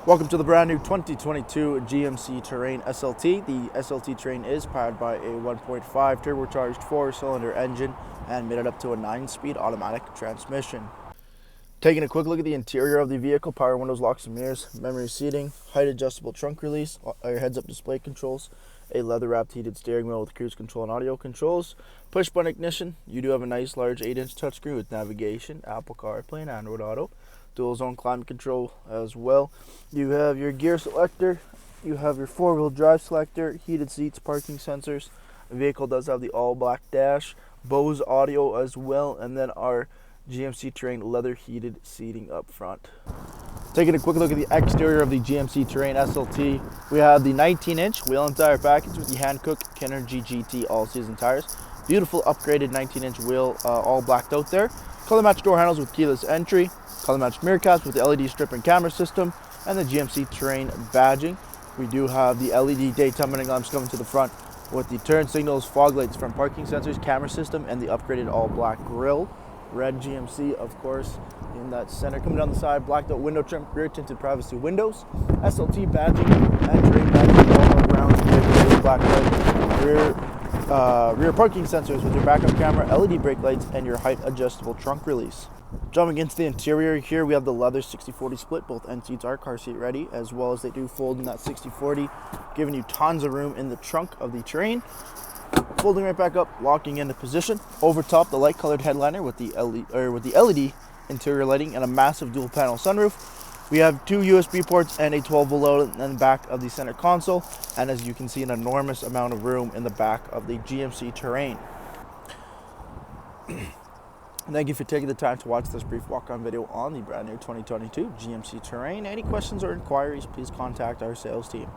Welcome to the brand new 2022 GMC Terrain SLT. The SLT Terrain is powered by a 1.5 turbocharged 4-cylinder engine and made it up to a 9-speed automatic transmission. Taking a quick look at the interior of the vehicle: power windows, locks and mirrors, memory seating, height adjustable trunk release, your heads-up display controls, a leather-wrapped heated steering wheel with cruise control and audio controls, push-button ignition. You do have a nice large 8-inch touchscreen with navigation, Apple CarPlay and Android Auto, dual zone climate control as well. You have your gear selector, you have your 4-wheel drive selector, heated seats, parking sensors. The vehicle does have the all-black dash, Bose audio as well, and then our GMC Terrain leather heated seating up front. Taking a quick look at the exterior of the GMC Terrain SLT, we have the 19-inch wheel and tire package with the Hankook Kinergy GT all-season tires. Beautiful upgraded 19-inch wheel, all blacked out there. Color matched door handles with keyless entry, color matched mirror caps with the LED strip and camera system, and the GMC Terrain badging. We do have the LED daytime running lamps coming to the front with the turn signals, fog lights, front parking sensors, camera system, and the upgraded all-black grille. Red GMC, of course, in that center. Coming down the side, blacked out window trim, rear tinted privacy windows, SLT badging, and Terrain badging all around. Black light, rear parking sensors with your backup camera, LED brake lights, and your height adjustable trunk release. Jumping into the interior here, we have the leather 60/40 split. Both end seats are car seat ready, as well as they do fold in that 60/40, giving you tons of room in the trunk of the Terrain. Folding right back up, locking into position. Over top, the light colored headliner with the LED interior lighting and a massive dual panel sunroof. We have 2 USB ports and a 12-volt outlet in the back of the center console, and as you can see, an enormous amount of room in the back of the GMC Terrain. Thank you for taking the time to watch this brief walk-on video on the brand new 2022 GMC Terrain. Any questions or inquiries, please contact our sales team.